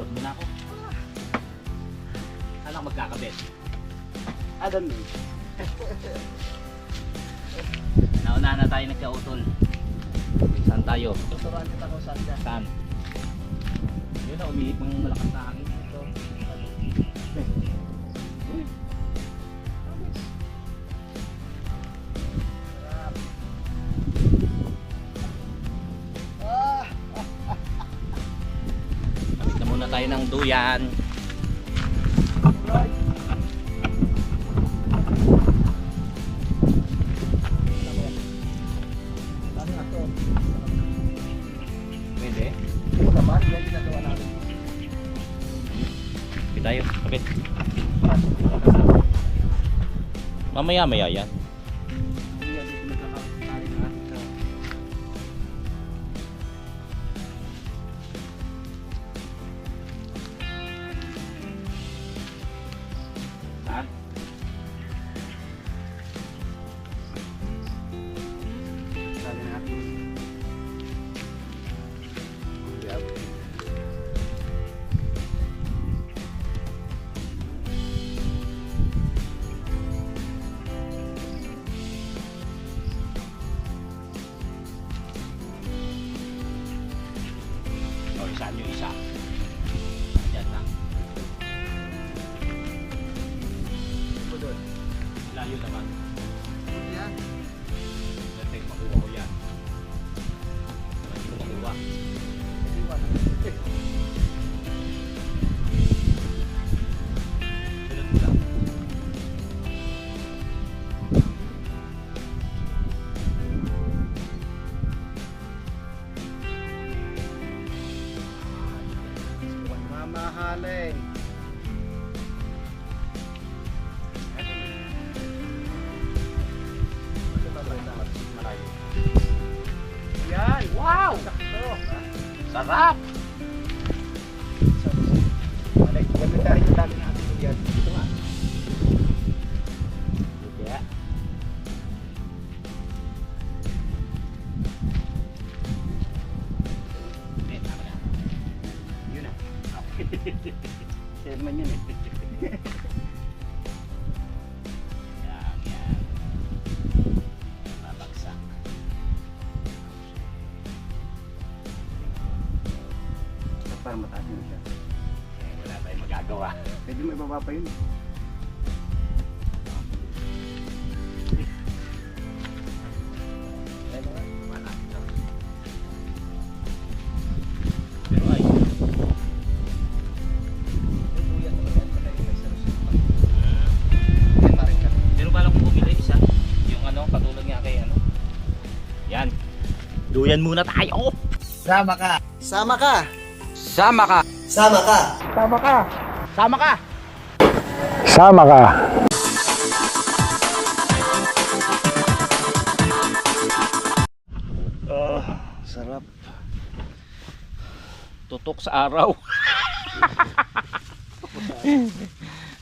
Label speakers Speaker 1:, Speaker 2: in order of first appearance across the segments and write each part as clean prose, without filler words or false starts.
Speaker 1: Ikot mo na ako. Saan ako magkakabit?
Speaker 2: Adam eh.
Speaker 1: Nauna na tayo nagkautol. Saan tayo?
Speaker 2: Tuturuan kita kung saan ka.
Speaker 1: Saan? Yun na, umihip ng malakas na hangin dito. Balik na muna tayo ng duyan. Pwede?
Speaker 2: Oo naman, yan ginagawa natin.
Speaker 1: Kapit tayo, kapit. Mamaya-maya yan.
Speaker 2: Yan dito magkakapit tayo na.
Speaker 1: Saan?
Speaker 2: Sabi natin. Yep.
Speaker 1: O, saan yung isa? Diyan lang.
Speaker 2: Ito doon.
Speaker 1: Layo naman.
Speaker 2: Yan.
Speaker 1: Dati makuha ko yan. Hindi ko makuha. Sunod mo lang.
Speaker 2: Mamahalin.
Speaker 1: Malayo.
Speaker 2: Yan.
Speaker 1: Wow!
Speaker 2: Sakto.
Speaker 1: Sarap!
Speaker 2: Balik, ganda tayo sa dami natin yan. Ito nga.
Speaker 1: Kaya. Eh, tama na.
Speaker 2: Yun na. Share man yun eh.
Speaker 1: Yan, yan. Babagsak.
Speaker 2: Para mataas yun siya.
Speaker 1: Eh, wala tayong magagawa.
Speaker 2: Pwede mo ibaba pa yun.
Speaker 1: Wala. Pero ay, pero bala kong bumili isa. Yung ano, katulad nga kay ano. Yan. Duyan muna tayo.
Speaker 2: Sama ka.
Speaker 3: Sama ka.
Speaker 1: Sama ka.
Speaker 3: Sama ka.
Speaker 2: Sama ka.
Speaker 1: Sama ka.
Speaker 3: Sama ka.
Speaker 2: Sarap.
Speaker 1: Tutok sa araw.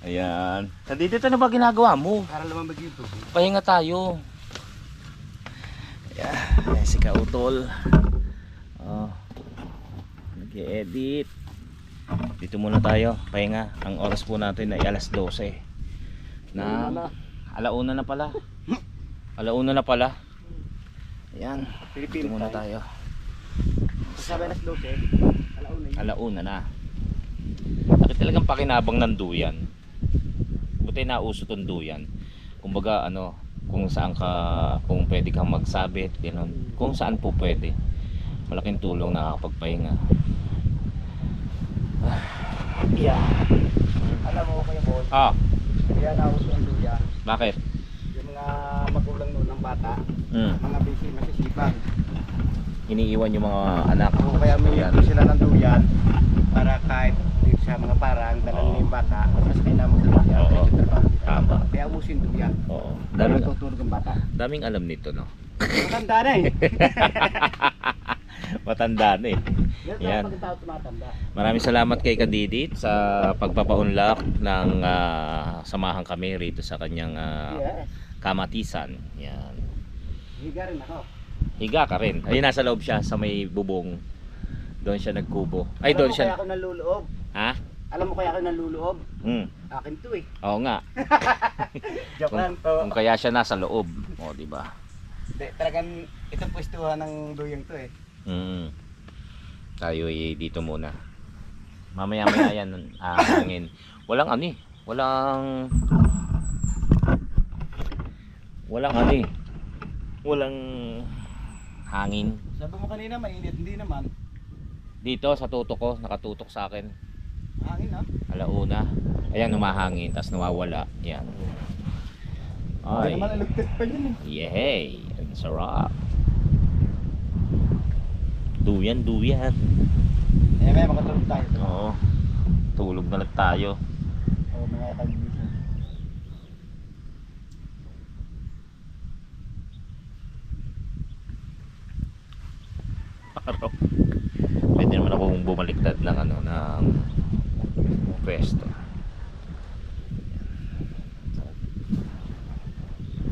Speaker 1: Ayan. Dito na ba ginagawa mo?
Speaker 2: Para naman mag-YouTube.
Speaker 1: Pahinga tayo. Ayan, si Kautol. Oh. Nag-edit. Dito muna tayo, pahinga. Ang oras po natin ay alas 12. Alauna na pala. Alauna na pala. Ayan. Dito
Speaker 2: Philippine
Speaker 1: muna
Speaker 2: time.
Speaker 1: tayo.
Speaker 2: Sabi alas 12. Alauna yun.
Speaker 1: Alauna na. Bakit talagang pakinabang ng duyan? Buti nauso tong duyan. Kumbaga ano, kung saan ka, kung pwede kang magsabit, gano'n. Kung saan po pwede. Malaking tulong, nakakapagpahinga.
Speaker 2: Yeah. Alam mo Kuya Boy,
Speaker 1: Ah,
Speaker 2: kaya nauso ang duyan.
Speaker 1: bakit?
Speaker 2: Yung mga magulang noon ng bata,
Speaker 1: Hmm.
Speaker 2: mga busy, masisipag.
Speaker 1: Iniiwan yung mga anak.
Speaker 2: Oo, kaya may
Speaker 1: Yan.
Speaker 2: sila ng duyan para kahit sa mga parang dala
Speaker 1: Oo.
Speaker 2: nila yung bata, mas kailangan mo sa duyan.
Speaker 1: Oo.
Speaker 2: Kaya sa trabaho.
Speaker 1: Tama.
Speaker 2: Kaya ubusin duyan.
Speaker 1: Oo.
Speaker 2: Dami
Speaker 1: Daming,
Speaker 2: tutulog ang bata.
Speaker 1: daming alam nito, no?
Speaker 2: Matanda na eh.
Speaker 1: Matanda na eh.
Speaker 2: Yan.
Speaker 1: Yan.
Speaker 2: Pag tao tumatanda.
Speaker 1: Maraming salamat kay Kadidit sa pagpapaunlak ng samahan kami rito sa kanyang
Speaker 2: Yes.
Speaker 1: kamatisan. Yan.
Speaker 2: Higa rin ako.
Speaker 1: Higa ka rin. Ayun, nasa loob siya sa may bubong. Doon siya nagkubo. Ay,
Speaker 2: Alam
Speaker 1: doon
Speaker 2: mo,
Speaker 1: siya.
Speaker 2: Kaya ako naluloob.
Speaker 1: Ha?
Speaker 2: Alam mo kaya ako naluloob?
Speaker 1: Hmm.
Speaker 2: Akin to eh.
Speaker 1: Oo nga.
Speaker 2: Joke lang to.
Speaker 1: Kung kaya siya nasa loob. O, di ba?
Speaker 2: Hindi, talagang ito pwestuhan ng duyang to eh.
Speaker 1: Tayo dito muna. Mamaya-maya yan hangin. Walang ano eh. Walang ano eh. Walang hangin.
Speaker 2: Sabi mo kanina mainit, hindi naman.
Speaker 1: Dito sa tutok ko, nakatutok sa akin.
Speaker 2: Hangin ah.
Speaker 1: Alauna. Ayan, humahangin, tapos nawawala. Yan.
Speaker 2: Hindi
Speaker 1: Ay.
Speaker 2: naman electric pa yun eh.
Speaker 1: Yay! Ang sarap. Duyan.
Speaker 2: Eh may makatulog tayo.
Speaker 1: Oo. Tulog na lang tayo.
Speaker 2: Oo, mga kaibigan.
Speaker 1: Araw. Pwede naman akong bumaliktad ng ng pwesto.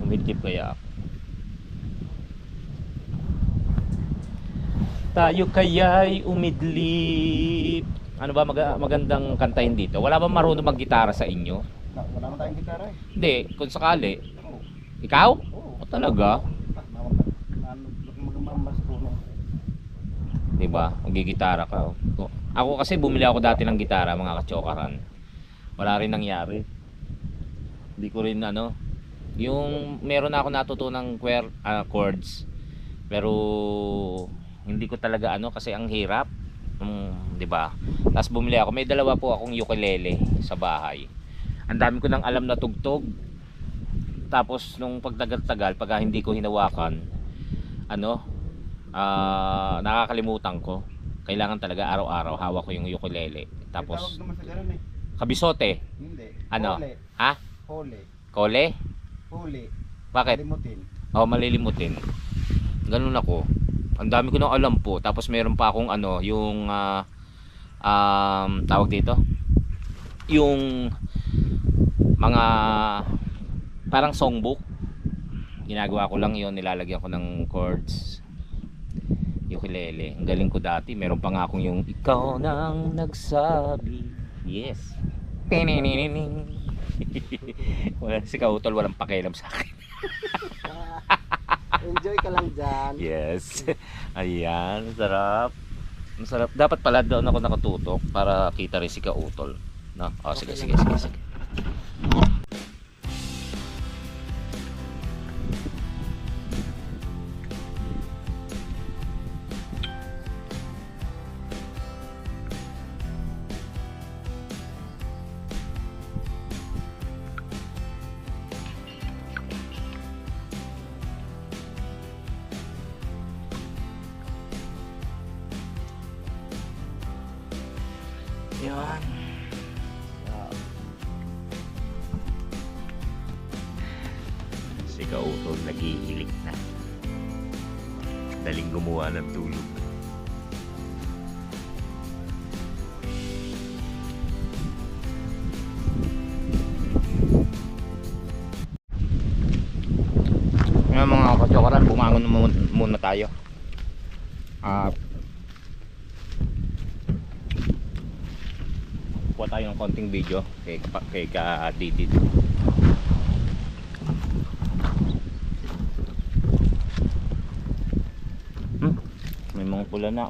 Speaker 1: Umidlip kaya ako. Tayo kaya'y umidlip. Ano ba magandang kantahin dito? Wala ba marunong maggitara sa inyo?
Speaker 2: Wala naman tayong gitara eh.
Speaker 1: Hindi, kung sakali.
Speaker 2: Oo.
Speaker 1: Ikaw?
Speaker 2: Oo.
Speaker 1: O talaga?
Speaker 2: Magmamabas ko na.
Speaker 1: Diba? Magigitara ka. Ako kasi bumili ako dati ng gitara, mga kachokaran. Wala rin nangyari. Hindi ko rin yung meron ako natutunang chords. Pero hindi ko talaga kasi ang hirap. 'Di ba? Tapos bumili ako. May dalawa po akong ukulele sa bahay. Ang dami ko nang alam na tugtog. Tapos nung pagtagal-tagal, pag hindi ko hinawakan, nakakalimutan ko. Kailangan talaga araw-araw hawak ko yung ukulele. Tapos
Speaker 2: Tawag naman sa ganun eh.
Speaker 1: kabisote.
Speaker 2: Hindi.
Speaker 1: Ano?
Speaker 2: Hole.
Speaker 1: Ha?
Speaker 2: Hole.
Speaker 1: Kole?
Speaker 2: Hole.
Speaker 1: Bakit?
Speaker 2: Limutin.
Speaker 1: Malilimutin. Ganun ako. Ang dami ko nang alam po. Tapos meron pa akong yung tawag dito. Yung mga parang songbook. Ginagawa ko lang 'yon, nilalagyan ko ng chords. Ukulele. Ang galing ko dati. Meron pa nga akong yung ikaw nang nagsabi. Yes. Tininining. Wala si Kautol, walang pakialam sa akin.
Speaker 2: Enjoy ka lang dyan.
Speaker 1: Yes. Ayan, sarap. Masarap. Dapat pala doon ako nakatutok para kita rin si Kautol. No? Oh, sige. Yan. Si Kautol naghihilig na. Daling gumawa ng tulog. Ngayon mga kachokaran, bumangon muna tayo. Kuha tayo ng konting video kay Didid. May mga pula na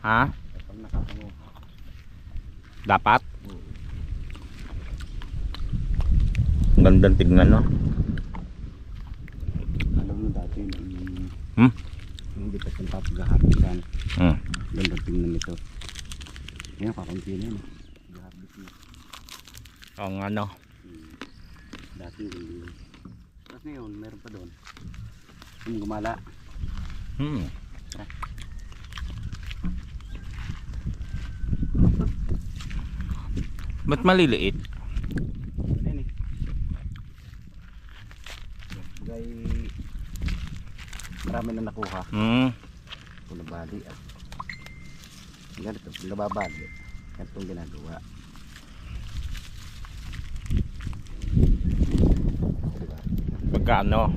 Speaker 1: Ha? Dapat? Ang gandang tignan, no?
Speaker 2: Alam mo dati yung bitas ng papagaharbisan. Gandang tingnan nito. Ngayon kakunti na yun. Gaharbis na.
Speaker 1: Ang
Speaker 2: Dati tapos ngayon meron pa doon. Yung gumala.
Speaker 1: Ba't maliliit?
Speaker 2: Ayan eh. Gay marami na nakuha. Kung nabali ganito, kung nababali ganito ang ginagawa.
Speaker 1: pagka ano,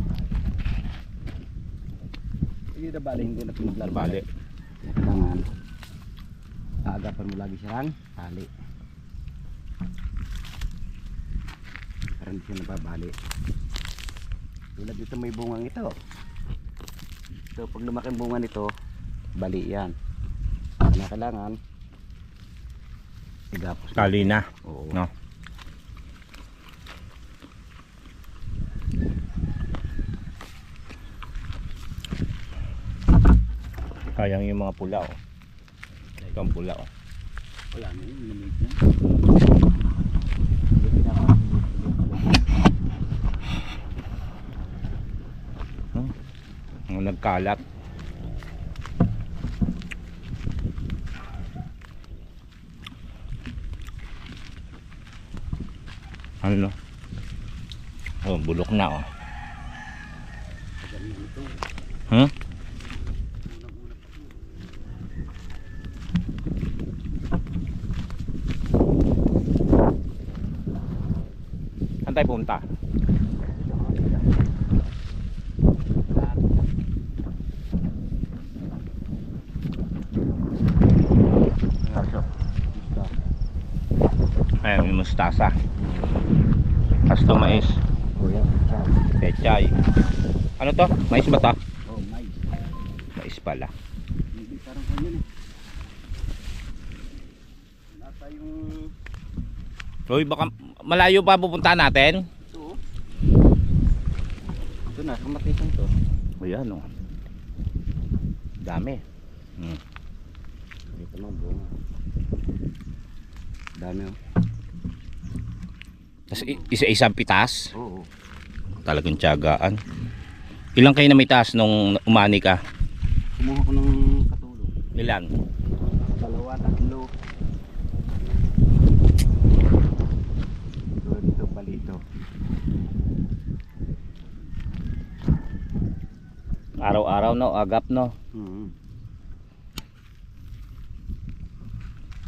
Speaker 2: Hindi na bali, hindi na pinaglalabali.
Speaker 1: bali.
Speaker 2: Kailangan aagapan mo lagi siyang tali. Para hindi siya nababali. Tulad dito may bungang ito. So pag lumaki ang bunga nito, bali yan. Na kailangan igapos.
Speaker 1: Tali na.
Speaker 2: Oo.
Speaker 1: No. Sayang yung mga pula oh. Ito ang pula oh.
Speaker 2: Wala na yun, minamit na.
Speaker 1: Ang nagkalat. Ano? Oh, bulok na oh. Hmm? Saan tayo punta? Ayan, may mustasa. Hasto mais.
Speaker 2: Kuya, siya.
Speaker 1: Pechay. Ano to? Mais ba to?
Speaker 2: Oh, mais.
Speaker 1: Mais pala.
Speaker 2: Hindi parang kanyan eh. Wala tayong
Speaker 1: Uy, baka malayo pa pupunta natin?
Speaker 2: ito. Ito na, kamatisan to.
Speaker 1: Ayan oh. Dami.
Speaker 2: Dito na bunga. Dami oh.
Speaker 1: Tapos isa-isang pitas.
Speaker 2: Oo.
Speaker 1: Talagang tiyagaan. Ilang kayo na may taas nung umani ka?
Speaker 2: Kumuha ko ng katulong.
Speaker 1: Ilan?
Speaker 2: 2, 3. Dito palito.
Speaker 1: Araw-araw no, agap no.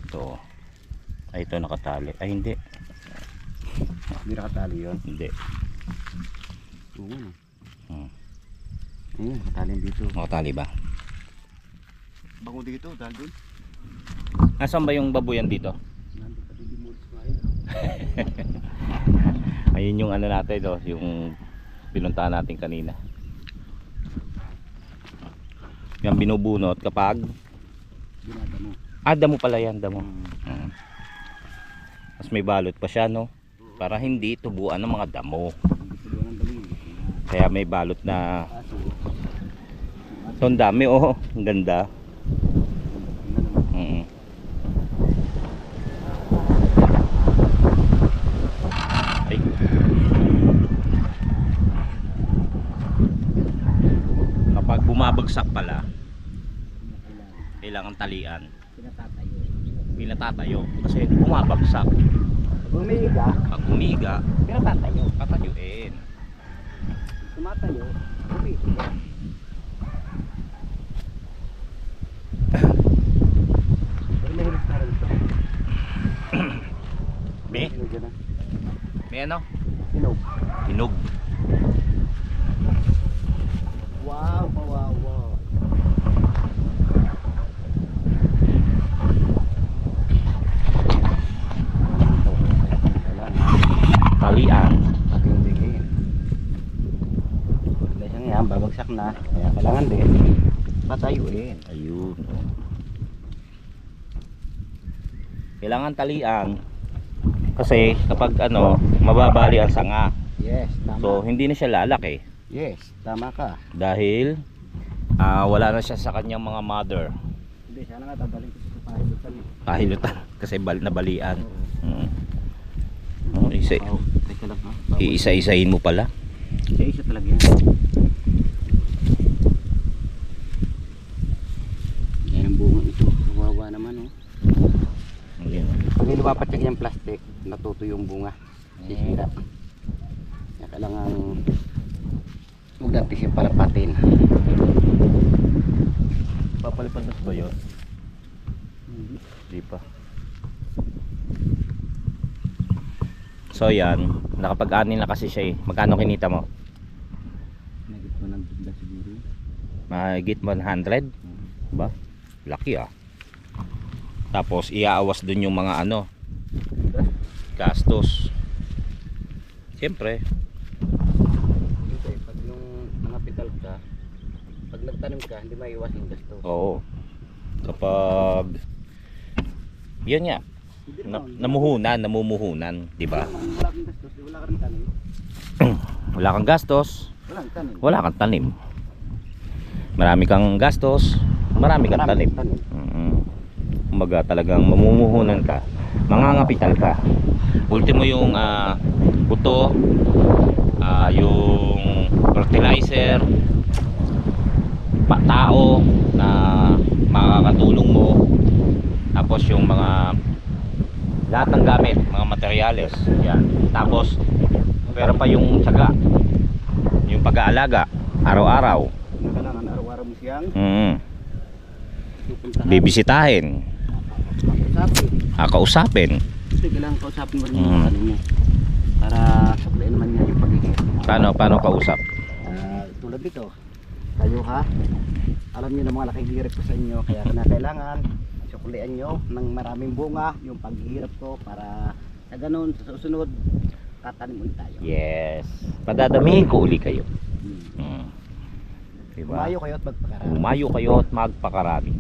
Speaker 1: Ito. Ay ito nakatali. Ay hindi.
Speaker 2: Hindi nakatali yun.
Speaker 1: Hindi.
Speaker 2: Oo.
Speaker 1: Hmm.
Speaker 2: Ayun, nakatali dito.
Speaker 1: Nakatali ba?
Speaker 2: Bango dito, dahil dun.
Speaker 1: Nasaan ba yung babuyan dito?
Speaker 2: Nandito pa din mo smile.
Speaker 1: Ayun yung ano natin no, yung pinuntahan natin kanina. Yan binubunot kapag
Speaker 2: Ginada mo.
Speaker 1: damo pala yan, damo. Mas may balot pa siya no, para hindi tubuan ng mga damo.
Speaker 2: Dito doon ang dali.
Speaker 1: Kaya may balot na.
Speaker 2: Aso.
Speaker 1: So ang dami oh, ang ganda. Ay. Kapag bumabagsak pala, kailangan talian.
Speaker 2: Pinatatayo.
Speaker 1: Pinatatayo kasi bumabagsak.
Speaker 2: Bumiga.
Speaker 1: Pag umiga,
Speaker 2: Pinatatayo.
Speaker 1: tatayuin.
Speaker 2: Tumatayo. Bumiga. Pero may hilis na rin ito.
Speaker 1: May?
Speaker 2: Hinog yan ah.
Speaker 1: May ano?
Speaker 2: Hinog.
Speaker 1: Hinog.
Speaker 2: Wow, wow, wow.
Speaker 1: Talian.
Speaker 2: Ating bigay. Dahil siyang yan, babagsak na. Kaya kailangan din patayuin.
Speaker 1: Ayun. Kailangan talian kasi kapag ano, mababali ang sanga.
Speaker 2: Yes, tama.
Speaker 1: So hindi na siya lalaki
Speaker 2: Yes, tama ka.
Speaker 1: dahil wala na siya sa kanyang mga mother.
Speaker 2: Hindi, sana nga tabalin ko sa pahilutan eh.
Speaker 1: Pahilutan kasi nabalian. Oh,
Speaker 2: Teka lang ha.
Speaker 1: iisa-isahin mo pala.
Speaker 2: Isa-isa talaga yan. Yan ang bunga ito. Kawawa naman oh.
Speaker 1: Ayun.
Speaker 2: Pag nilupapat yung plastic, natuto yung bunga. Sisira. Kaya kailangan magdati siya para patin.
Speaker 1: Papalipantas ba yun? Hindi pa. So yan, nakapag-ani na kasi siya eh. Magkano kinita mo?
Speaker 2: 100 lang siguro.
Speaker 1: Mahigit 100? Ba? Laki ah. Tapos iaawas dun yung mga ano, gastos. Siyempre.
Speaker 2: Kasi pag yung mga pital ka, pag nagtanim ka, hindi maiwas yung gasto.
Speaker 1: Oo. Kapag yan nga,
Speaker 2: Hindi
Speaker 1: namumuhunan, di ba?
Speaker 2: Wala kang gastos, wala ka rin tanim.
Speaker 1: Wala kang gastos,
Speaker 2: Wala kang tanim.
Speaker 1: wala kang tanim. Marami kang gastos, marami kang tanim.
Speaker 2: Tanim.
Speaker 1: Kumbaga talagang mamumuhunan ka, mangangapital ka. Ultimo yung buto, yung fertilizer, tao na makakatulong mo, tapos yung mga lahat ng gamit, mga materyales, yan. Tapos pero pa yung tiyaga, yung pag-aalaga araw-araw.
Speaker 2: Kailangan araw-araw mo siyang pupuntahan.
Speaker 1: Bibisitahin,
Speaker 2: Kausapin.
Speaker 1: kausapin.
Speaker 2: Kasi kailangan kausapin mo rin yung tanim mo. Para supply naman niya yung pagiging.
Speaker 1: Paano kausap?
Speaker 2: Tulad dito, kayo ha, alam niyo na mga laking hirap ko sa inyo, kaya kailangan sukulian nyo ng maraming bunga yung paghihirap ko para sa ganun sa susunod tatanim ulit tayo.
Speaker 1: Yes, padadamihin ko uli kayo. Diba?
Speaker 2: Umayo kayo at magpakarami.
Speaker 1: Umayo kayo at magpakarami.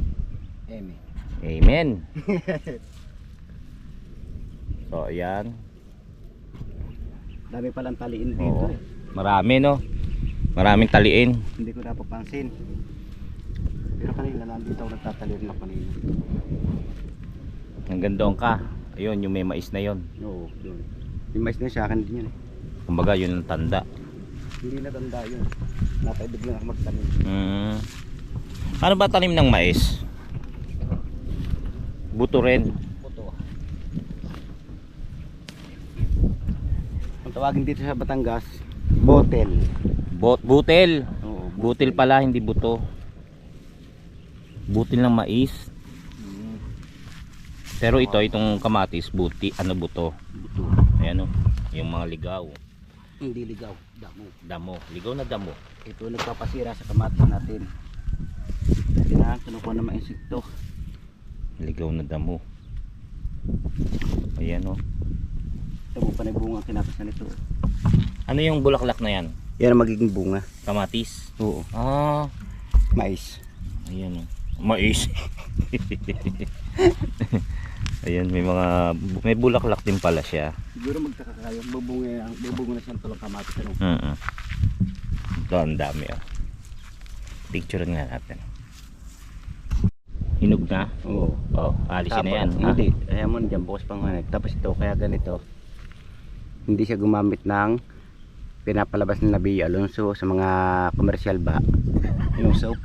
Speaker 2: Amen.
Speaker 1: Amen. So ayan.
Speaker 2: Dami palang taliin dito
Speaker 1: Oo.
Speaker 2: eh.
Speaker 1: Marami no. Maraming taliin.
Speaker 2: Hindi ko napapansin. Pero kanina nandito ako nagtataliin na kanina.
Speaker 1: Hanggang doon ka. Ayun, yung may mais na yon.
Speaker 2: Oo, doon. Yung mais na siya akin din yun eh.
Speaker 1: Kumbaga yun ang tanda.
Speaker 2: Hindi na tanda yun. Napaibig lang ako magtanim.
Speaker 1: Ano ba tanim ng mais? Buto rin.
Speaker 2: Puto. Ang tawagin dito sa Batangas, botel.
Speaker 1: Butil.
Speaker 2: Oo,
Speaker 1: Butil pala, hindi buto. Butil ng mais. Pero itong kamatis, buto.
Speaker 2: Buto.
Speaker 1: Ayan o, yung mga ligaw.
Speaker 2: Hindi ligaw, damo.
Speaker 1: Damo, ligaw na damo.
Speaker 2: Ito nagpapasira sa kamatis natin. Kasi na, kinukuha ng mga insekto.
Speaker 1: Ligaw na damo. Ayan o.
Speaker 2: Ito mo pa na bunga ang kinapasan nito.
Speaker 1: Ano yung bulaklak na yan?
Speaker 2: Yan ang magiging bunga.
Speaker 1: Kamatis?
Speaker 2: Oo.
Speaker 1: Ah,
Speaker 2: Mais.
Speaker 1: ayan o. Mais. Ayan, may bulaklak din pala siya.
Speaker 2: Siguro magtaka kayo, bubunga na siyang tulang kamatis. Ano?
Speaker 1: Ito ang dami oh. Picture nga natin. Hinog na?
Speaker 2: Oo.
Speaker 1: Oh, alisin na yan.
Speaker 2: Hindi. Kaya mo dyan, bukas pang manik. Tapos ito, kaya ganito. Hindi siya gumamit ng pinapalabas ng Nabi Alonso sa mga komersyal ba. Yung soap.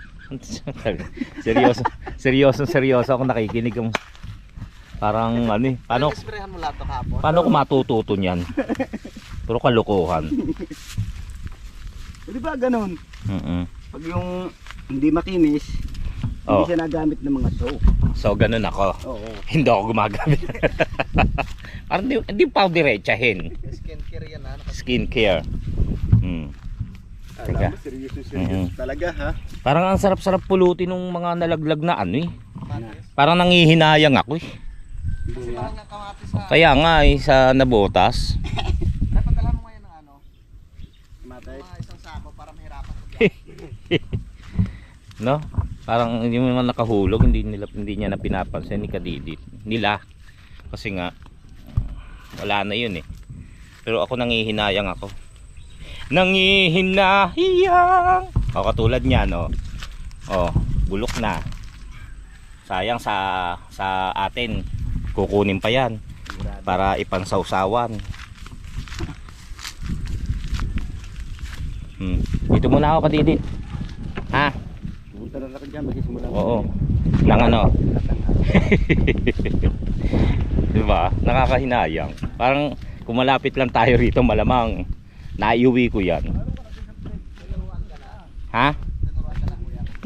Speaker 1: seryoso ako nakikinig ng parang ano eh. Paano ko matututo niyan? Puro kalokohan.
Speaker 2: Di ba ganun? Pag yung hindi makinis,
Speaker 1: Oh.
Speaker 2: hindi siya nagamit ng mga soap.
Speaker 1: So ganun ako.
Speaker 2: Oo.
Speaker 1: Hindi ako gumagamit. Parang hindi pa ako diretsahin.
Speaker 2: Skincare yan ha.
Speaker 1: Skincare. Teka.
Speaker 2: Seryoso talaga ha.
Speaker 1: Parang ang sarap-sarap pulutin ng mga nalaglag na ano eh. Parang nangihinayang ako eh.
Speaker 2: Bunga.
Speaker 1: Kaya nga eh, sa nabotas.
Speaker 4: Ay, padala mo ngayon ng ano,
Speaker 2: Matay.
Speaker 4: mga isang sako para mahirapan ko.
Speaker 1: No? Parang hindi mo naman nakahulog, hindi niya na pinapansin ni Kadidit. Nila. Kasi nga wala na yun eh. Pero ako nangihinayang ako. Nangihinayang. O katulad niyan oh. Oh, bulok na. Sayang sa atin. Kukunin pa yan para ipansawsawan. Dito muna ako Kadidit. Ha?
Speaker 2: Punta na lang dyan, magsisimula.
Speaker 1: Oo. Nang ano? Diba? Nakakahinayang. Parang kung malapit lang tayo rito, malamang naiuwi ko yan. Ha?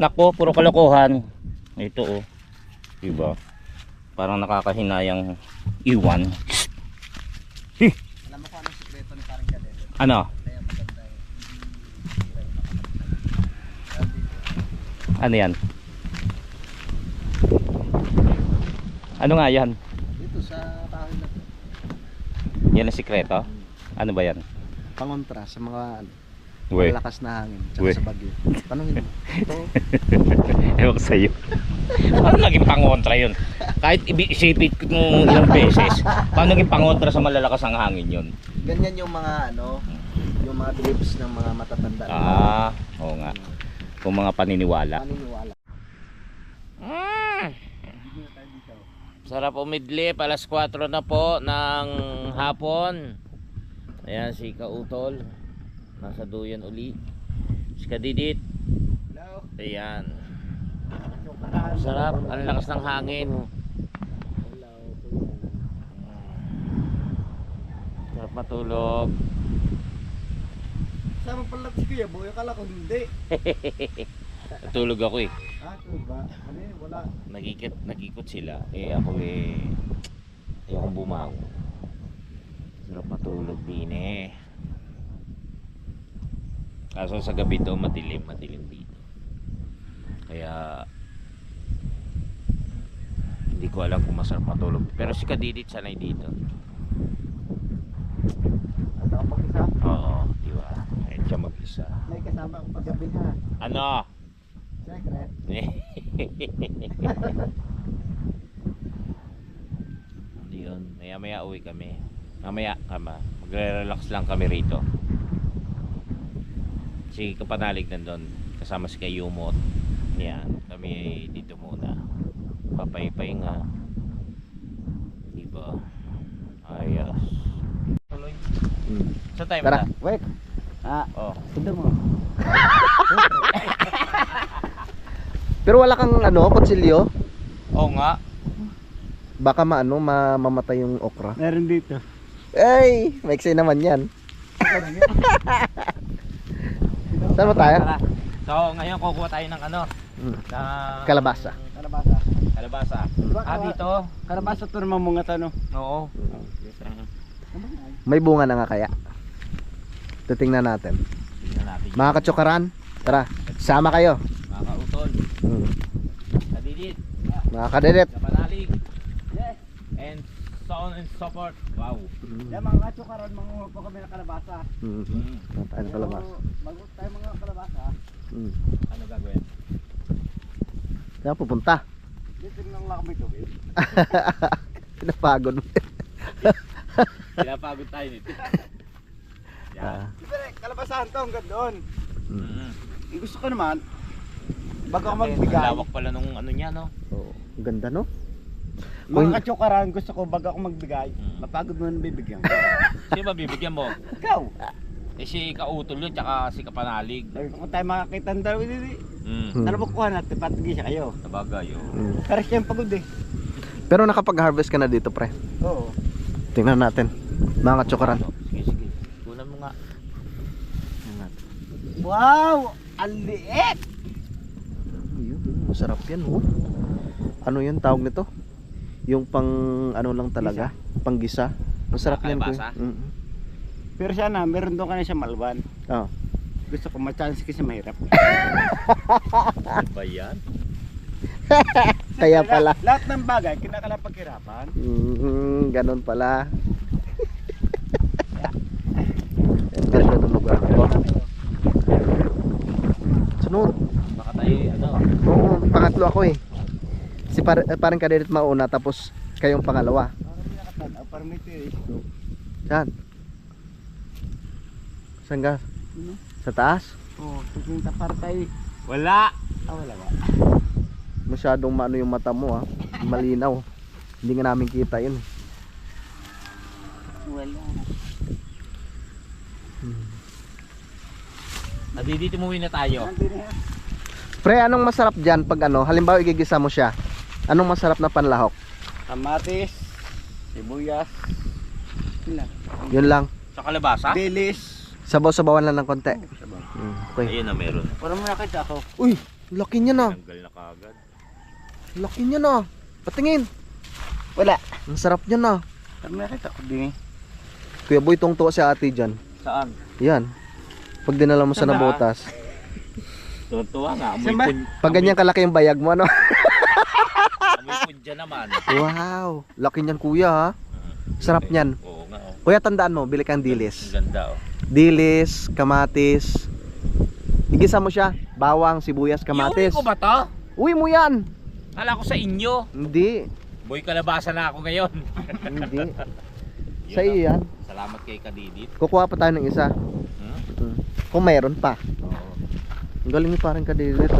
Speaker 1: Nako, puro kalokohan. Ito oh. Diba? Parang nakakahinayang iwan.
Speaker 4: Alam mo kung anong sikreto ni Paring Kadede?
Speaker 1: Ano?
Speaker 4: Kaya maganda
Speaker 1: Ano yan? Ano nga yan?
Speaker 4: Dito sa kahoy na to.
Speaker 1: Yan ang sikreto? Ano ba yan?
Speaker 4: Pangontra sa mga
Speaker 1: Uwe.
Speaker 4: malakas na hangin. Tsaka
Speaker 1: Uwe.
Speaker 4: sa bagyo. Tanungin mo. Ito.
Speaker 1: Ewan ko sa'yo. Paano naging pangontra yun? Kahit isipit mo ilang beses, paano naging pangontra sa malalakas ang hangin yun?
Speaker 4: Ganyan yung mga ano, yung mga beliefs ng mga matatanda.
Speaker 1: Oo nga. Kung mga paniniwala.
Speaker 4: Paniniwala.
Speaker 1: Sarap umidlip, alas 4 na po ng hapon. Ayan si Kautol. Nasa duyan uli. Si Kadidit.
Speaker 4: Hello.
Speaker 1: Ayan. Sarap, ang lakas ng hangin. Sarap matulog.
Speaker 4: Sama pala si Kuya Boy, akala ko hindi.
Speaker 1: Natulog ako eh.
Speaker 4: Ito ba? Ano yun? Wala.
Speaker 1: Nagikot sila. Eh ako ayokong bumangon. Sarap matulog din eh. Kaso sa gabi to madilim dito. Kaya hindi ko alam kung masarap matulog. Pero si Kadidit sanay dito.
Speaker 4: At ako mag-isa.
Speaker 1: Oo, di ba? Ayun siya mag-isa.
Speaker 4: May kasama ako paggabi ha.
Speaker 1: Ano?
Speaker 4: Secret.
Speaker 1: Yun, maya uwi kami. Mamaya magre-relax lang kami rito. Si Kapanalig nandun kasama si Kayumot. Yan, kami dito muna. Papaypay nga. Diba? Ayos. Tuloy. Sa time
Speaker 4: Tara,
Speaker 1: na?
Speaker 4: wait.
Speaker 1: Oh.
Speaker 4: Sundan mo. Pero wala kang ano, kutsilyo?
Speaker 1: Oo nga.
Speaker 4: Baka mamatay yung okra.
Speaker 2: Meron dito.
Speaker 4: Ay, maiksi naman yan. Saan mo tayo?
Speaker 1: Tara. So, ngayon kukuha tayo ng ano?
Speaker 4: Hmm.
Speaker 1: Ng
Speaker 4: Kalabasa.
Speaker 1: Kalabasa. Dito.
Speaker 2: Karabasa to naman mga tanong.
Speaker 1: Oo.
Speaker 4: May bunga na nga kaya. Titingnan natin.
Speaker 1: Tingnan natin.
Speaker 4: Mga katsukaran, tara, sama kayo.
Speaker 1: Mga kautol. Kadidit.
Speaker 4: Mga kadirit.
Speaker 1: Kapanalig. Yes. And so on and so forth. Wow.
Speaker 2: Yan mga katsukaran, manguha po kami ng kalabasa.
Speaker 4: Tayo ng kalabas.
Speaker 2: Bago tayo mga kalabasa,
Speaker 1: Ano gagawin?
Speaker 4: Saan pupunta?
Speaker 2: dito lang lang kami tubig.
Speaker 4: Pinapagod mo.
Speaker 1: Pinapagod tayo nito. Yan.
Speaker 2: Siyempre, kalabasahan to hanggang doon.
Speaker 1: Mm-hmm.
Speaker 2: Gusto ko naman, bago ako magbigay,
Speaker 1: Lawak pala nung ano niya, no?
Speaker 4: Oh, ang ganda no?
Speaker 2: mga katsukaran, gusto ko bago ako magbigay,
Speaker 1: Mm.
Speaker 2: mapagod mo na bibigyan.
Speaker 1: Sino ba bibigyan mo?
Speaker 2: Ikaw!
Speaker 1: Eh si Kautol yun, tsaka si Kapanalig.
Speaker 2: Kung tayo makakita ng dalawa dito, ano ba kuha natin? Patigil siya kayo.
Speaker 1: Sabagay, oh.
Speaker 2: Pero siya yung pagod eh.
Speaker 4: Pero nakapag-harvest ka na dito, pre.
Speaker 2: Oo.
Speaker 4: Tingnan natin. Mga katsukaran.
Speaker 1: Sige. Kunan mo nga.
Speaker 2: Wow! Ang liit!
Speaker 4: Masarap yan, oh. Ano yun tawag nito? Yung pang ano lang talaga, panggisa. Masarap yan,
Speaker 1: Kalabasa?
Speaker 4: kuya.
Speaker 2: Pero siya na, meron doon ka na siya malban.
Speaker 4: Oh.
Speaker 2: Gusto ko ma-chance kasi mahirap.
Speaker 1: Ano ba yan?
Speaker 4: Kaya pala.
Speaker 2: Lahat ng bagay, kinakalapaghirapan.
Speaker 4: Ganon pala. Ang ganda ng lugar ko. Sunod.
Speaker 1: Baka tayo, ano?
Speaker 4: Oo, pangatlo ako eh. Si parang kadirit mauna tapos kayong pangalawa.
Speaker 2: Parang hindi nakatanaw, parang may tiris.
Speaker 4: Saan? Saan ka? Sa taas?
Speaker 2: Oo, titinta para tayo.
Speaker 1: Wala!
Speaker 2: Wala ba?
Speaker 4: Masyadong maano yung mata mo ah. Malinaw. Hindi nga namin kita yun.
Speaker 2: Wala.
Speaker 1: Dito umuwi na tayo.
Speaker 4: Pre, anong masarap dyan pag ano? Halimbawa igigisa mo siya. Anong masarap na panlahok?
Speaker 2: Kamatis, sibuyas,
Speaker 4: Yun lang.
Speaker 1: Sa kalabasa?
Speaker 2: dilis.
Speaker 4: Sabaw-sabawan lang ng konti. Okay.
Speaker 1: Ayun na meron.
Speaker 2: Parang mo nakita ako.
Speaker 4: Uy, laki niya na.
Speaker 1: Tanggal na kagad.
Speaker 4: Laki niya na. Patingin.
Speaker 2: Wala.
Speaker 4: Ang sarap niya na.
Speaker 2: Parang mo nakita ako din.
Speaker 4: Kuya Boy, tungtuwa si ate dyan.
Speaker 1: Saan?
Speaker 4: Yan. Pag dinala mo sa
Speaker 1: Saan ba?
Speaker 4: nabotas.
Speaker 1: Tuwa nga.
Speaker 3: Saan ba?
Speaker 4: Pag ganyan kalaki yung bayag mo, ano?
Speaker 1: Amoy punja naman.
Speaker 4: Wow, laki niyan kuya ha. Sarap niyan.
Speaker 1: Oo nga. Oh.
Speaker 4: Kuya, tandaan mo, bili kang dilis.
Speaker 1: Ang ganda oh.
Speaker 4: Dilis, kamatis. Igisa mo siya, bawang, sibuyas, kamatis.
Speaker 1: Iuwi ko ba to?
Speaker 4: Uwi mo yan.
Speaker 1: Kala ko sa inyo.
Speaker 4: Hindi,
Speaker 1: Boy, kalabasa na ako ngayon.
Speaker 4: hindi.
Speaker 1: Yun,
Speaker 4: Sa iyo yan.
Speaker 1: Salamat kay Kadidit.
Speaker 4: Kukuha pa tayo ng isa.
Speaker 1: Hmm?
Speaker 4: Kung mayroon pa.
Speaker 1: Oo.
Speaker 4: Ang galing niyo parang kadidit.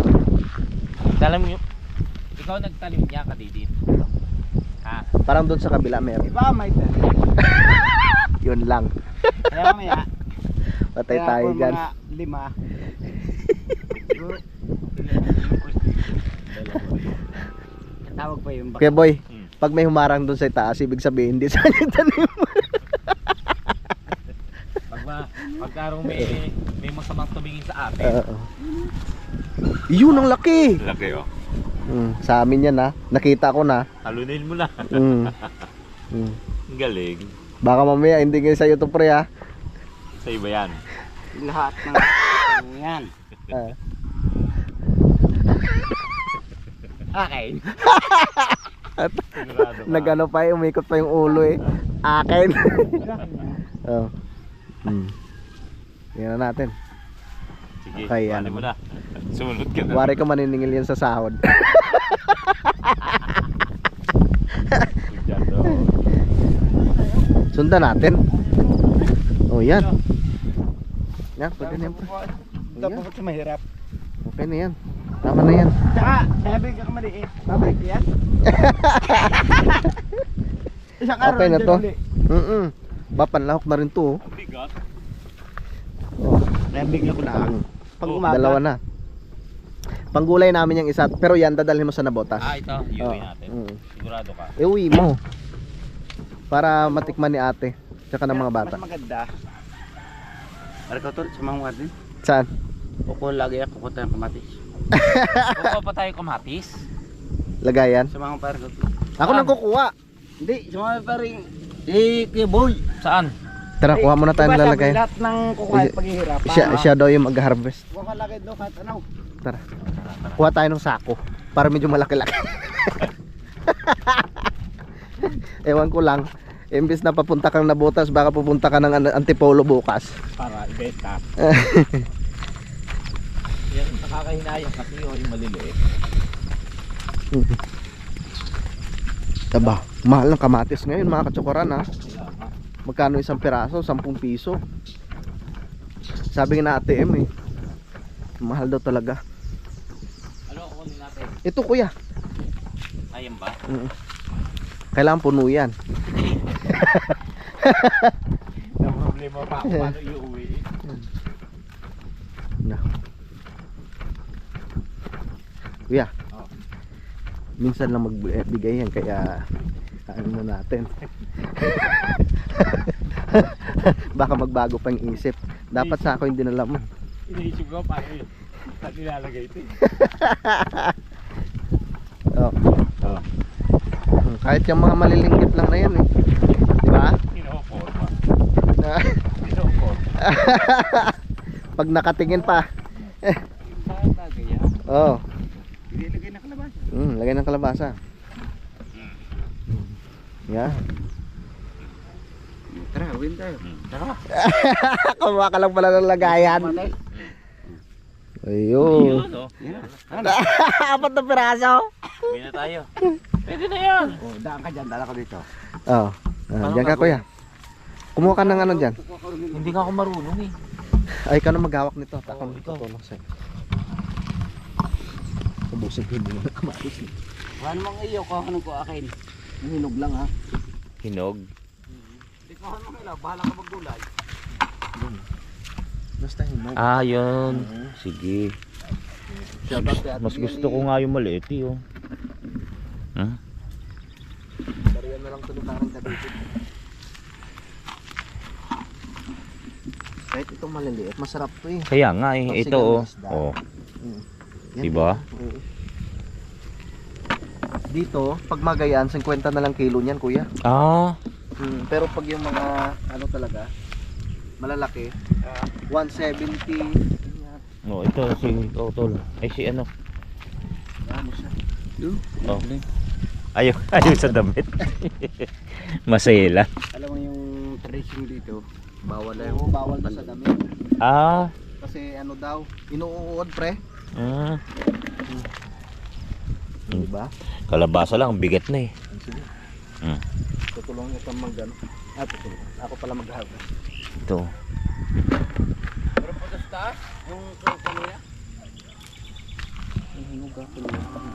Speaker 1: Alam mo, ikaw nagtanim niya Kadidit. Ha?
Speaker 4: Parang doon sa kabila meron.
Speaker 3: Iba may tayo.
Speaker 4: Yun lang.
Speaker 3: Kaya mamaya.
Speaker 4: Patay
Speaker 3: Kaya
Speaker 4: tayo
Speaker 3: kung
Speaker 4: dyan.
Speaker 3: mga 5. Tawag pa yung
Speaker 4: Kaya boy,
Speaker 1: Hmm.
Speaker 4: pag may humarang doon sa itaas, ibig sabihin hindi sa yung tanim.
Speaker 1: Pagkarong may masamang tumingin sa atin.
Speaker 4: Oo. Yun ang laki.
Speaker 1: Laki oh.
Speaker 4: Sa amin yan ha. Nakita ko na.
Speaker 1: Talunin mo na.
Speaker 4: Mm.
Speaker 1: Ang galing.
Speaker 4: Baka mamaya hindi ngayon sa YouTube pre ha.
Speaker 1: Sa iba yan.
Speaker 3: lahat ng yan.
Speaker 4: Ah.
Speaker 3: Okay.
Speaker 1: Sigurado ka.
Speaker 4: Nagano pa eh, umikot pa yung ulo eh. Akin. Oh. Tingnan natin.
Speaker 1: Sige,
Speaker 4: Okay,
Speaker 1: paano
Speaker 4: yan.
Speaker 1: mo na. Sumunod ka na.
Speaker 4: Wari ka maniningil yan sa sahod.
Speaker 1: Dyan, oh.
Speaker 4: Sundan natin. Oh yan. Yan, pwede na yan.
Speaker 3: Dapat sa mahirap.
Speaker 4: Okay na yan. Tama na yan.
Speaker 3: Tsaka, sabi ka maliit. Babalik yan. Isang araw
Speaker 4: Okay na
Speaker 3: dyan
Speaker 4: to.
Speaker 3: uli.
Speaker 4: Bapanlahok na rin to.
Speaker 1: Ang bigat.
Speaker 4: Oh.
Speaker 3: Nabigla ko lang. Pag umaga.
Speaker 4: Dalawa na. Panggulay namin yung isa. Pero yan, dadalhin mo sa nabotas.
Speaker 1: Ah, ito. Iuwi
Speaker 4: Oo.
Speaker 1: natin. Sigurado ka.
Speaker 4: Iuwi mo. Para matikman ni ate. Tsaka ng mga bata.
Speaker 3: Mas maganda. Para ko to, sa mga wadin.
Speaker 4: Saan?
Speaker 3: Kuko lagi ako kukuha ng kamatis.
Speaker 1: Kukuha pa tayo kamatis.
Speaker 4: Lagayan.
Speaker 3: Sa mga para ko.
Speaker 4: Ako nang kukuha.
Speaker 3: Hindi, sa mga paring Kuya Boy.
Speaker 1: Saan?
Speaker 4: Tara, kuha muna tayo ng lalagay.
Speaker 3: Lahat ng kukuha at paghihirapan.
Speaker 4: Siya daw yung mag-harvest.
Speaker 3: Huwag ka lagay doon kahit ano.
Speaker 4: Tara. Kuha tayo ng sako. Para medyo malaki-laki. Ewan ko lang. Imbis na papunta kang nabutas, baka pupunta ka ng Antipolo bukas.
Speaker 1: Para ibenta. Yan, nakakahinayang kasi yung maliliit.
Speaker 4: Diba? Mahal ng kamatis ngayon mga katsukuran ha. Magkano isang piraso? 10 piso. Sabi nga na ATM eh. Mahal daw talaga.
Speaker 1: Ano kukunin natin?
Speaker 4: Ito kuya.
Speaker 1: Ayan ba?
Speaker 4: Kailangan puno yan.
Speaker 1: Na problema pa ako paano iuwi.
Speaker 4: Na. Kuya.
Speaker 1: Oh.
Speaker 4: Minsan lang magbigay yan kaya ano na natin. Baka magbago pang isip. Dapat sa ako yung dinala mo.
Speaker 1: Iniisip ko paano yun. Saan nilalagay ito eh.
Speaker 4: Oh. Kahit yung mga malilinggit lang na yan eh. Di ba?
Speaker 1: Pinoforma. Pinoforma.
Speaker 4: Pag nakatingin pa.
Speaker 1: Saan lagay yan?
Speaker 4: Oh.
Speaker 3: Ilagay na kalabasa.
Speaker 4: Lagay ng kalabasa. Yeah.
Speaker 3: Tara, win tayo.
Speaker 1: Tara.
Speaker 4: Kumuha ka lang pala ng lagayan. Ayun.
Speaker 1: Yun oh.
Speaker 4: Apat na piraso.
Speaker 1: Uwi na tayo. Pwede na yan.
Speaker 3: Oh, daan ka dyan, dala ko dito.
Speaker 4: Oh. Diyan ka kuya. Kumuha ka ng ano dyan.
Speaker 1: Hindi nga ako marunong eh.
Speaker 4: Ay, ikaw na maghawak nito. Ako na
Speaker 1: ikaw.
Speaker 4: tutulong sa'yo. Ubusin ko yung mga kamatis.
Speaker 3: Ano mang iyo ko, anong ko akin?
Speaker 4: Hinog lang ha.
Speaker 1: Hinog.
Speaker 3: Hindi ko ano kailan, bahala ka maggulay.
Speaker 4: Basta hinog.
Speaker 1: Ah, yun. Sige. Mas gusto ko nga yung maliit eh oh. Huh?
Speaker 4: Bariyan na lang tulutaran ka dito. Kahit itong maliliit, masarap to eh.
Speaker 1: Kaya nga eh.
Speaker 4: Pag
Speaker 1: Ito oh.
Speaker 4: sigang isda.
Speaker 1: Oh.
Speaker 4: Yan
Speaker 1: Diba?
Speaker 4: Oo. Dito, pag magayan, 50 na lang kilo niyan kuya.
Speaker 1: Ah.
Speaker 4: Pero pag yung mga ano talaga, malalaki, 170.
Speaker 1: Oh, ito si Tol. Ay si ano?
Speaker 2: Vamos siya.
Speaker 1: Oh. Ayaw sa damit. Masela.
Speaker 2: Alam mo yung tradition dito, bawal na
Speaker 4: Oo, bawal na sa damit.
Speaker 1: Ah.
Speaker 4: Kasi ano daw, inuuod pre.
Speaker 1: Ah.
Speaker 4: Diba?
Speaker 1: Kalabasa lang, bigat na eh.
Speaker 4: Sige.
Speaker 1: Hmm.
Speaker 4: Tutulungan kita mag-ano. Tutulungan. Ako pala mag-harvest.
Speaker 1: Ito.
Speaker 2: Pero pag sa taas, yung kanina,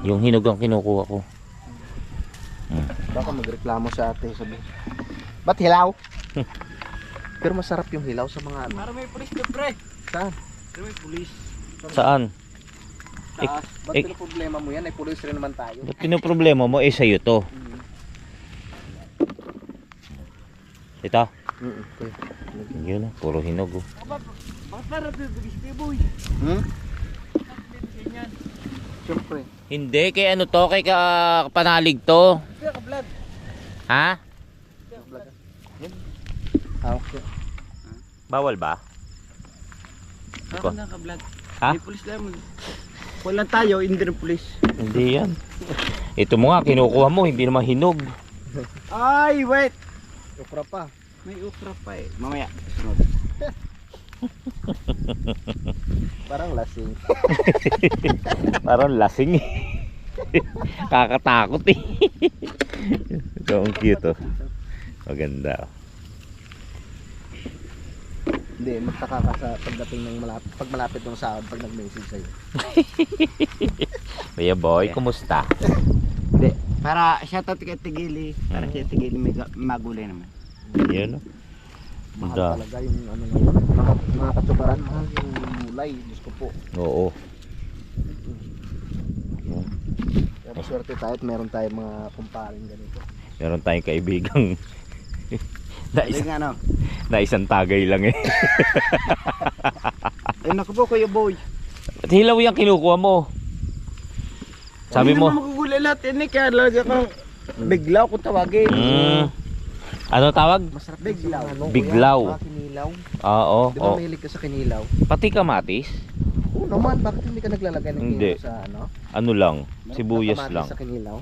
Speaker 1: Yung hinog ang kinukuha ko.
Speaker 4: Baka magreklamo sa ate. Sabi, ba't hilaw? Pero masarap yung hilaw sa mga ano.
Speaker 2: para may pulis na pre.
Speaker 4: Saan?
Speaker 2: Para may pulis.
Speaker 1: Saan?
Speaker 2: Taas.
Speaker 4: Ba't
Speaker 1: Eh,
Speaker 4: problema mo yan? Ay pulis rin naman tayo.
Speaker 1: ba't pinoproblema mo? Eh, sa'yo to. Ito.
Speaker 4: Okay.
Speaker 1: Yun, puro hinog. Oh.
Speaker 2: Bakit para bibigis boy?
Speaker 4: Siyempre.
Speaker 1: Hindi, kay ano to? Kay panalig to.
Speaker 2: Kaya ka vlog.
Speaker 1: Ha?
Speaker 4: Okay.
Speaker 1: Bawal ba?
Speaker 2: Ako na ka vlog.
Speaker 1: Ha?
Speaker 2: May pulis lang. Walang tayo, hindi rin pulis.
Speaker 1: Hindi yan. Ito mo nga, kinukuha mo, hindi naman hinog.
Speaker 2: Ay, wait.
Speaker 4: Ukra pa.
Speaker 2: May ukra pa eh. Mamaya. Sunod.
Speaker 4: Parang lasing.
Speaker 1: Parang lasing eh. Kakatakot eh. Ito ang cute oh. Maganda.
Speaker 4: Hindi, magtaka ka sa pagdating ng malapit. Pag malapit ng sahod, pag nag-message sa'yo.
Speaker 1: Kuya boy, kumusta?
Speaker 2: Hindi. Para shoutout kay Tigili. Para kay Tigili may magulay naman.
Speaker 1: Yun oh.
Speaker 4: Mahal
Speaker 1: Ganda.
Speaker 4: talaga yung ano mga katsubaran. Mahal yung mulay. Diyos ko po.
Speaker 1: Oo.
Speaker 4: Kaya maswerte tayo at meron tayong mga kumparing ganito.
Speaker 1: Meron tayong kaibigang
Speaker 2: Hindi nga no.
Speaker 1: na isang tagay lang eh.
Speaker 2: Ay naku po kayo boy.
Speaker 1: Ba't hilaw yung kinukuha mo? Sabi
Speaker 2: Hindi
Speaker 1: mo,
Speaker 2: naman magugulay lahat yan eh. Kaya lagi kang biglaw kung tawagin.
Speaker 1: ano tawag?
Speaker 4: Masarap
Speaker 2: Biglaw.
Speaker 4: Yung ano,
Speaker 1: Biglaw.
Speaker 4: kuya, mga kinilaw.
Speaker 1: Oo.
Speaker 4: Di ba mahilig ka sa kinilaw?
Speaker 1: Pati kamatis?
Speaker 4: Oo naman, bakit hindi ka naglalagay ng
Speaker 1: Hindi.
Speaker 4: kinilaw sa ano?
Speaker 1: Ano lang? Sibuyas
Speaker 4: Kamatis
Speaker 1: lang.
Speaker 4: sa kinilaw?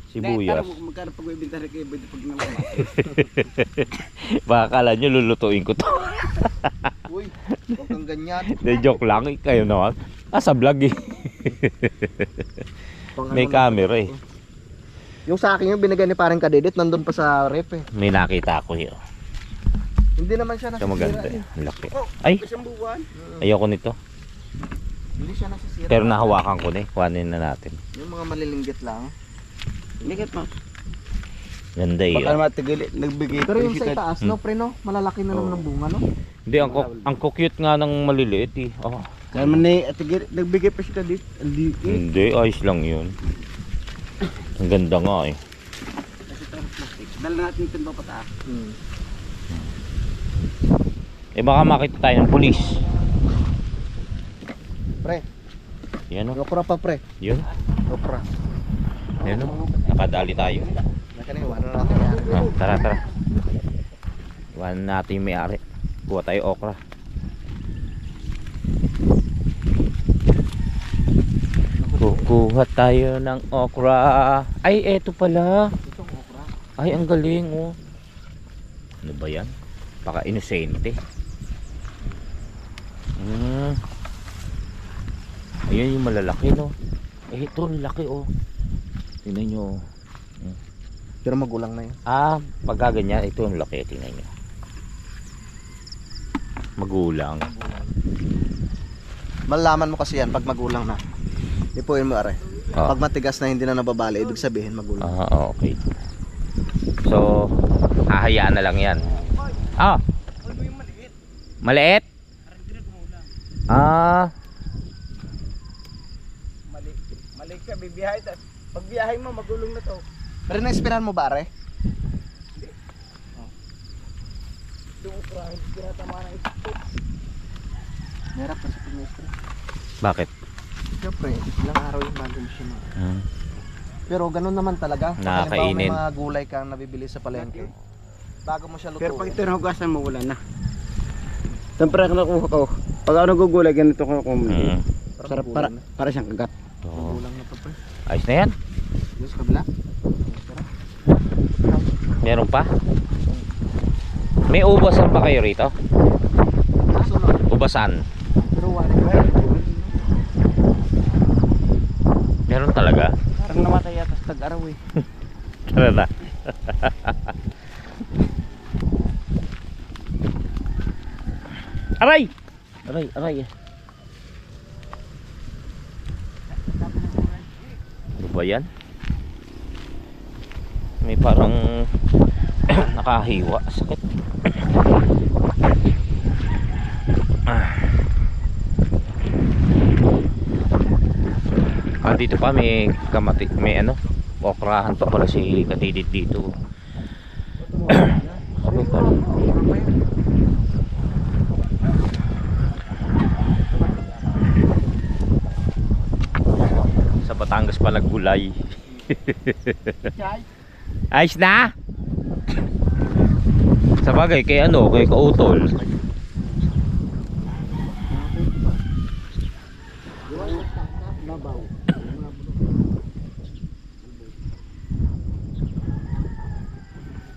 Speaker 1: Sibuyas.
Speaker 2: Magkano pag-ibinta rin kayo pag naman.
Speaker 1: Baka kala nyo lulutuin ko to.
Speaker 4: Uy, huwag kang ganyan.
Speaker 1: De joke lang. Kayo naman. Sa vlog eh.
Speaker 4: Pang
Speaker 1: May
Speaker 4: ano
Speaker 1: camera
Speaker 4: naman
Speaker 1: eh.
Speaker 4: ito. Yung sa akin yung binigay ni parang kadidit, nandun pa sa ref eh.
Speaker 1: May nakita ako yun.
Speaker 4: Hindi naman siya
Speaker 1: Ito
Speaker 4: nasisira.
Speaker 1: maganda
Speaker 4: eh.
Speaker 1: eh. Ang laki. Ay!
Speaker 2: Isang buwan.
Speaker 1: Ayoko nito.
Speaker 4: Hindi siya nasisira.
Speaker 1: Pero nahawakan ko na eh. Kuhanin na natin.
Speaker 4: Yung mga malilinggit lang.
Speaker 2: Ligat mo.
Speaker 1: Ganda eh.
Speaker 2: Baka naman tigili. Nagbigay
Speaker 4: Pero yung sa itaas, no, pre, no? Malalaki na naman ng bunga, no?
Speaker 1: Hindi, ang cute nga ng maliliit eh. Oh.
Speaker 2: Kaya man eh, tigili. Nagbigay pa siya dito.
Speaker 1: Hindi, ayos lang yun. Ang ganda nga eh.
Speaker 2: Kasi ito ang plastic. Dala natin ito pa pataas.
Speaker 1: Eh baka makita tayo ng pulis.
Speaker 4: Pre,
Speaker 1: Yan o.
Speaker 4: okra pa, pre.
Speaker 1: Yun.
Speaker 4: Okra.
Speaker 1: Yan o. Nakadali tayo.
Speaker 4: Nakaniwan na natin yan.
Speaker 1: Tara. Iwanan natin yung may-ari. Kuha tayo okra. Kukuha tayo ng okra. Ay, eto pala.
Speaker 4: Itong okra.
Speaker 1: Ay, ang galing oh. Ano ba yan? Baka inosente. Ayan yung malalaki no. Eh, ito ang laki oh. Tingnan nyo.
Speaker 4: Pero magulang na yun.
Speaker 1: Pagka ganyan, ito ang laki. Tingnan nyo. Magulang.
Speaker 4: Malalaman mo kasi yan pag magulang na. Ipuin mo, are.
Speaker 1: Ah.
Speaker 4: Pag matigas na hindi na nababali, ibig sabihin magulang.
Speaker 1: Okay. So, hahayaan na lang yan. Maliit?
Speaker 2: Mali ka, bibiyahe. Pag biyahe mo, magulong na to.
Speaker 4: Pero na-inspiran mo ba, are?
Speaker 2: Doon ko hindi tinatama ng isip.
Speaker 4: Merap ka sa pag-inspira.
Speaker 1: Bakit?
Speaker 4: Siyempre, ilang araw yung bago mo siya ma.
Speaker 1: Hmm.
Speaker 4: Pero ganun naman talaga. Pag
Speaker 1: Nakakainin.
Speaker 4: halimbawa may mga gulay kang nabibili sa palengke. Bago mo siya lutuin.
Speaker 2: Pero pag ito nahugasan mo, wala na.
Speaker 3: Siyempre ako nakuha ko. Pag ako nagugulay, ganito ko kumuli.
Speaker 1: Mm.
Speaker 3: Sarap para siyang kagat.
Speaker 1: Oo.
Speaker 4: Kulang na pa pre.
Speaker 1: Ayos na yan.
Speaker 4: Yung sa kabila.
Speaker 1: Meron pa? May ubasan pa kayo rito?
Speaker 4: Nasunod.
Speaker 1: Ubasan.
Speaker 4: Pero wala ba?
Speaker 1: Meron talaga.
Speaker 3: Parang namatay yata sa tag-araw eh.
Speaker 1: Tara na. Aray!
Speaker 3: Aray, aray.
Speaker 1: Ano ba yan? May parang nakahiwa. Sakit. Dito pa may kamati, may ano, okrahan pa pala si Kadidit dito. Sabi ko, sa Batangas pala gulay. Ayos na? Sa bagay, kay ano, kay Kautol.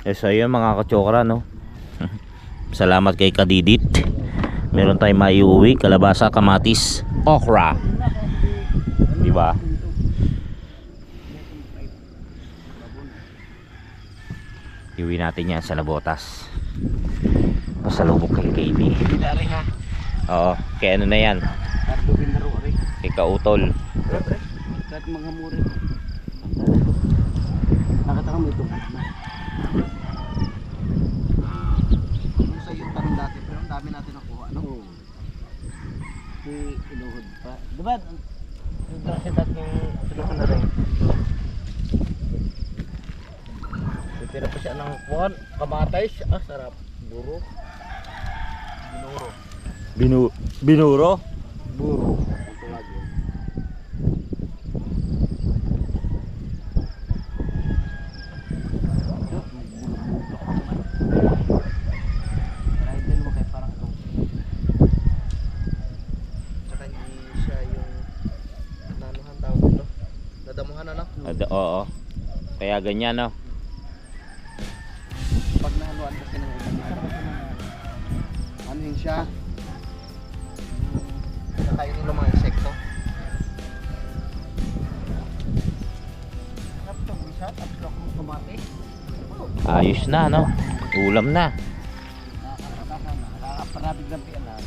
Speaker 1: So yun mga katsokra, no? Salamat kay Kadidit. Meron tayong maiuwi, kalabasa, kamatis, okra. Di ba? Iuwi natin yan sa Labotas. Pasalubok kay KB. Oo, kaya ano na yan?
Speaker 3: Tardo binaro aray.
Speaker 1: Kay Kautol.
Speaker 3: Kahit mga muri. Nakita ka mo ito.
Speaker 4: Yung sa yung tanong dati, pero ang dami natin nakuha, no?
Speaker 3: Si inuhod pa. Diba? Kasi dating sinuhod na rin. Titira pa siya ng kuhan. Kamatay siya. Ah, sarap. Buro. Binuro.
Speaker 1: Binuro?
Speaker 3: Buro. Ito lagi.
Speaker 4: Idol mo kay parang itong tsaka hindi siya yung nanuhan tawag dito. Nadamuhan na, no?
Speaker 1: Oo. Kaya ganyan, no?
Speaker 4: Pag nahaluan kasi ng ibang ano yun siya? Nakainin ng mga insekto.
Speaker 3: Sarap ito. Bisa. Tapos ako ng tomate.
Speaker 1: Ayos na, no? Ulam na.
Speaker 3: Nakakaparabig ng pianan.